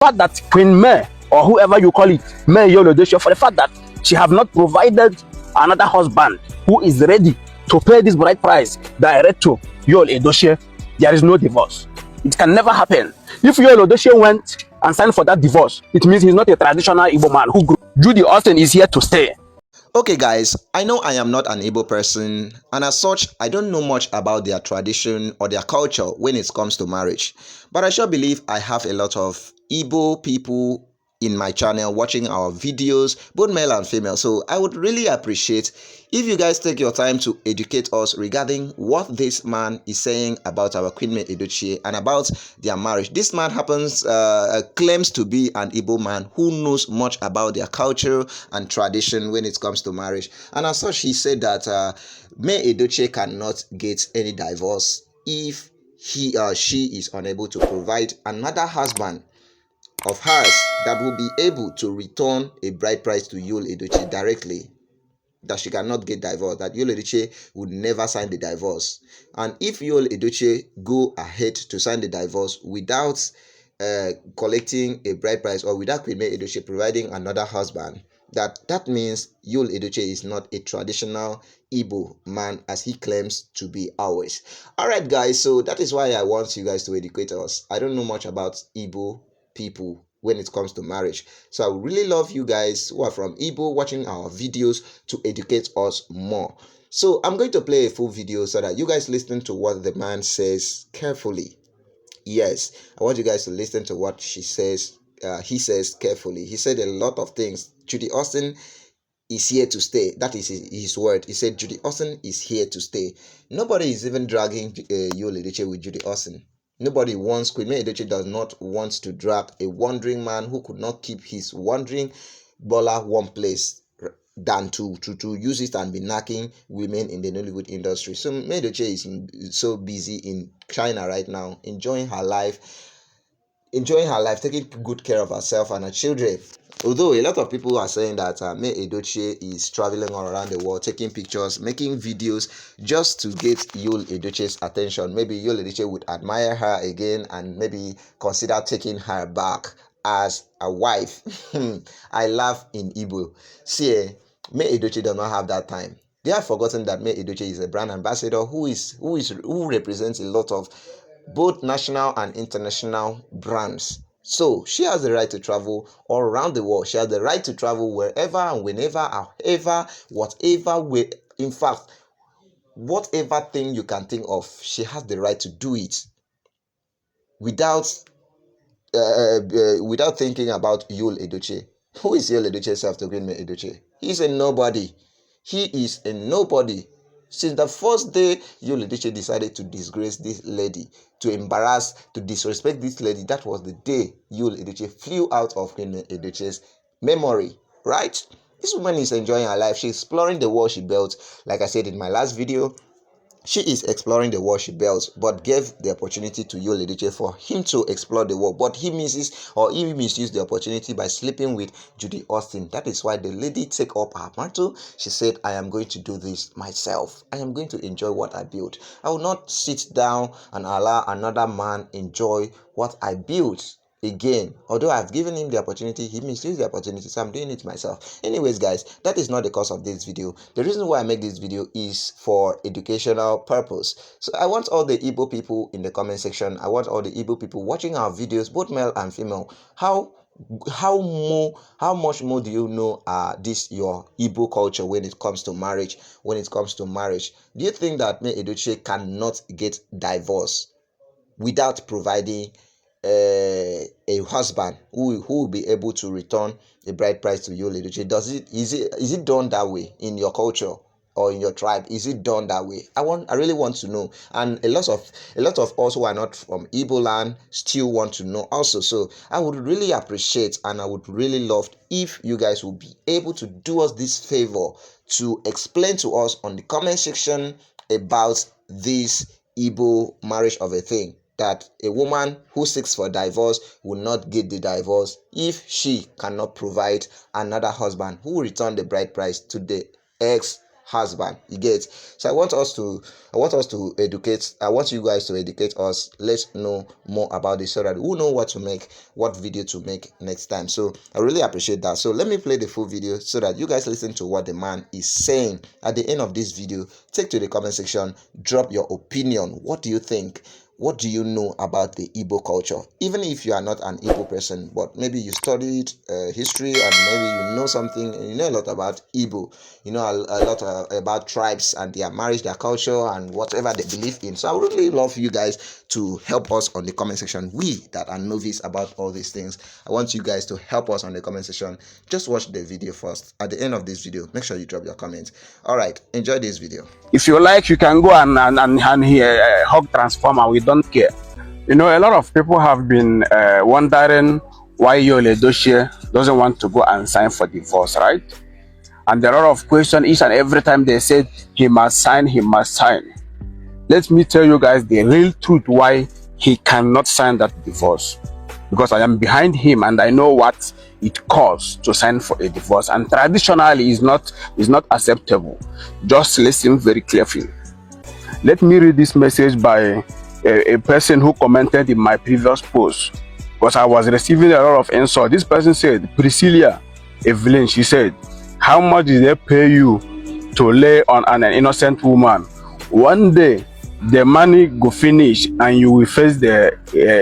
fact that Queen May, or whoever you call it, May Edochie, for the fact that she have not provided another husband who is ready to pay this bride price direct to Edochie, there is no divorce. It can never happen. If Edochie went and signed for that divorce, it means he's not a traditional Igbo man who grew. Judy Austin is here to stay. Okay guys, I know I am not an Igbo person, and as such, I don't know much about their tradition or their culture when it comes to marriage. But I sure believe I have a lot of Igbo people in my channel watching our videos, both male and female. So I would really appreciate if you guys take your time to educate us regarding what this man is saying about our Queen May Edochie and about their marriage. This man claims to be an Igbo man who knows much about their culture and tradition when it comes to marriage. And as such, he said that May Edochie cannot get any divorce if he or she is unable to provide another husband of hers that will be able to return a bride price to Edochie directly, that she cannot get divorced, that Edochie would never sign the divorce. And if Edochie go ahead to sign the divorce without collecting a bride price, or without Queen May Edochie providing another husband, that means Edochie is not a traditional Igbo man as he claims to be always. Alright guys, so that is why I want you guys to educate us. I don't know much about Igbo people when it comes to marriage, so I would really love you guys who are from Igbo watching our videos to educate us more. So I'm going to play a full video so that you guys listen to what the man says carefully. Yes, I want you guys to listen to what he says carefully. He said a lot of things. Judy Austin is here to stay. That is his word. He said Judy Austin is here to stay. Nobody is even dragging Edochie with Judy Austin. Nobody wants, Queen May Edochie does not want to drag a wandering man who could not keep his wandering bola one place than to use it and be knocking women in the Nollywood industry. So May Edochie is so busy in China right now, enjoying her life, taking good care of herself and her children. Although a lot of people are saying that May Edochie is traveling all around the world, taking pictures, making videos just to get Edochie's attention. Maybe Edochie would admire her again and maybe consider taking her back as a wife. I laugh in Igbo. See, May Edochie does not have that time. They have forgotten that May Edochie is a brand ambassador who represents a lot of both national and international brands. So she has the right to travel all around the world. She has the right to travel wherever and whenever, however, whatever way. In fact, whatever thing you can think of, she has the right to do it without thinking about Edochie. Who is Edochie self to Queen May Edochie? He's a nobody. He is a nobody. Since the first day Edochie decided to disgrace this lady, to embarrass, to disrespect this lady, that was the day Edochie flew out of Queen Edochie's memory, right? This woman is enjoying her life. She's exploring the world she built. Like I said in my last video, she is exploring the world she built, but gave the opportunity to Edochie for him to explore the world. But he misused the opportunity by sleeping with Judy Austin. That is why the lady take up her mantle. She said, I am going to do this myself. I am going to enjoy what I built. I will not sit down and allow another man enjoy what I built again. Although I've given him the opportunity, he misused the opportunity, so I'm doing it myself. Anyways guys, that is not the cause of this video. The reason why I make this video is for educational purpose. So I want all the Igbo people in the comment section, I want all the Igbo people watching our videos, both male and female, how much more do you know this your Igbo culture when it comes to marriage? Do you think that May Edochie cannot get divorced without providing a husband who will be able to return a bride price to Edochie? Is it done that way in your culture or in your tribe? Is it done that way? I really want to know, and a lot of us who are not from Igbo land still want to know also. So I would really appreciate and I would really love if you guys will be able to do us this favor to explain to us on the comment section about this Igbo marriage of a thing, that a woman who seeks for divorce will not get the divorce if she cannot provide another husband who will return the bride price to the ex husband. You get? So I want you guys to educate us. Let's know more about this so that we'll know what video to make next time. So I really appreciate that. So let me play the full video so that you guys listen to what the man is saying. At the end of this video, take to the comment section, drop your opinion. What do you think? What do you know about the Igbo culture? Even if you are not an Igbo person, but maybe you studied history and maybe you know something, you know a lot about Igbo, you know a lot about tribes and their marriage, their culture, and whatever they believe in. So I would really love you guys to help us on the comment section. We that are novice about all these things, I want you guys to help us on the comment section. Just watch the video first. At the end of this video, make sure you drop your comments. All right, enjoy this video. If you like, you can go and hear hug transformer. We don't care. You know, a lot of people have been wondering why Edochie doesn't want to go and sign for divorce, right? And there are a lot of questions each and every time they said he must sign, he must sign. Let me tell you guys the real truth why he cannot sign that divorce. Because I am behind him and I know what it costs to sign for a divorce, and traditionally is not acceptable. Just listen very carefully. Let me read this message by a person who commented in my previous post, because I was receiving a lot of insult. This person said, Priscilla Evelyn, she said, how much did they pay you to lay on an innocent woman? One day the money go finish and you will face the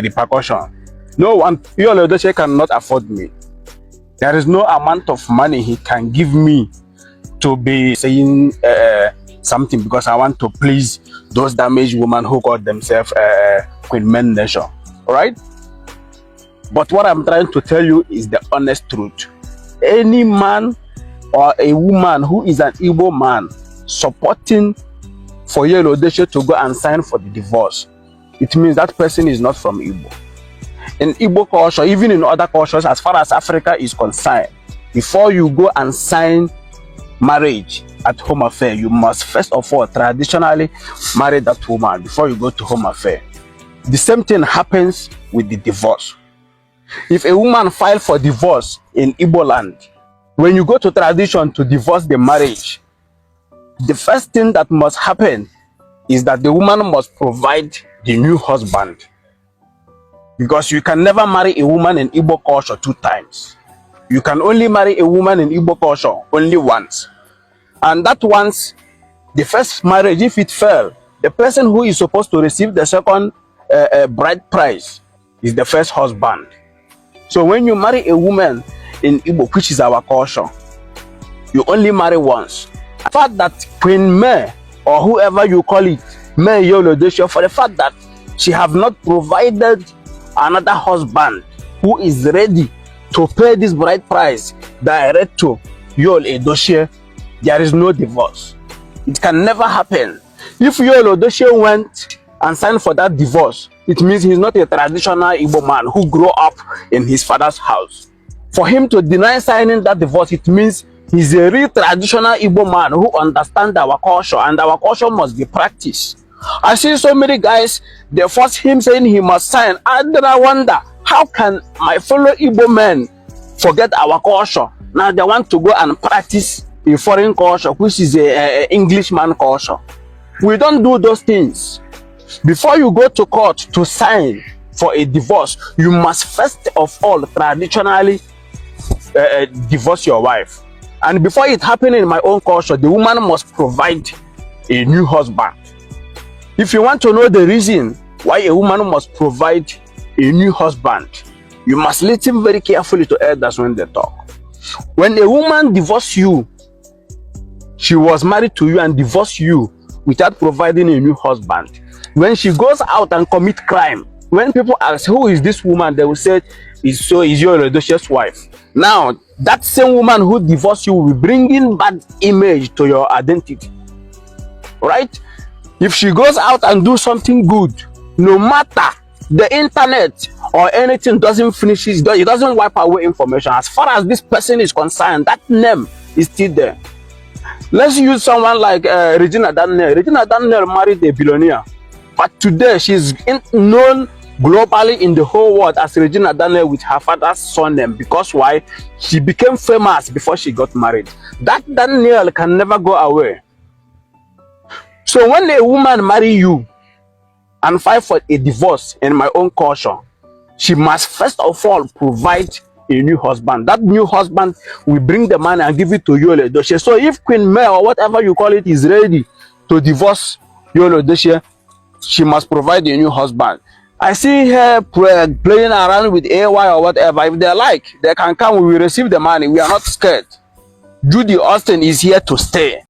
repercussion. No one, Edochie cannot afford me. There is no amount of money he can give me to be saying something because I want to please those damaged women who call themselves Queen Men Nation. Alright? But what I'm trying to tell you is the honest truth. Any man or a woman who is an Igbo man supporting for Edochie to go and sign for the divorce, it means that person is not from Igbo. In Igbo culture, even in other cultures, as far as Africa is concerned, before you go and sign marriage at home affair, you must first of all traditionally marry that woman before you go to home affair. The same thing happens with the divorce. If a woman files for divorce in Igbo land, when you go to tradition to divorce the marriage, the first thing that must happen is that the woman must provide the new husband. Because you can never marry a woman in Igbo culture 2 times. You can only marry a woman in Igbo culture only once. And that once, the first marriage, if it fell, the person who is supposed to receive the second bride price is the first husband. So when you marry a woman in Igbo, which is our culture, you only marry once. The fact that Queen May, or whoever you call it, May Edochie, for the fact that she have not provided another husband who is ready to pay this bride price direct to Edochie, there is no divorce. It can never happen. If Edochie went and signed for that divorce, it means he's not a traditional Igbo man who grew up in his father's house. For him to deny signing that divorce, it means he's a real traditional Igbo man who understands our culture, and our culture must be practiced. I see so many guys, they force him saying he must sign, and then I wonder, how can my fellow Igbo men forget our culture? Now they want to go and practice a foreign culture, which is a Englishman culture. We don't do those things. Before you go to court to sign for a divorce, you must first of all traditionally divorce your wife. And before it happens in my own culture, the woman must provide a new husband. If you want to know the reason why a woman must provide a new husband, you must listen very carefully to elders when they talk. When a woman divorces you, she was married to you and divorced you without providing a new husband. When she goes out and commit crime, when people ask, who is this woman? They will say, is Edochie's wife. Now, that same woman who divorced you will bring in bad image to your identity. Right? If she goes out and do something good, no matter the internet or anything doesn't finish it, it doesn't wipe away information. As far as this person is concerned, that name is still there. Let's use someone like Regina Daniel. Regina Daniel married a billionaire, but today she's known globally in the whole world as Regina Daniel with her father's surname. Because why? She became famous before she got married. That Daniel can never go away. So when a woman marry you and file for a divorce in my own culture, she must first of all provide a new husband. That new husband will bring the money and give it to Yul Edochie. So if Queen May or whatever you call it is ready to divorce Yul Edochie, she must provide a new husband. I see her playing around with AY or whatever. If they like, they can come. We will receive the money. We are not scared. Judy Austin is here to stay.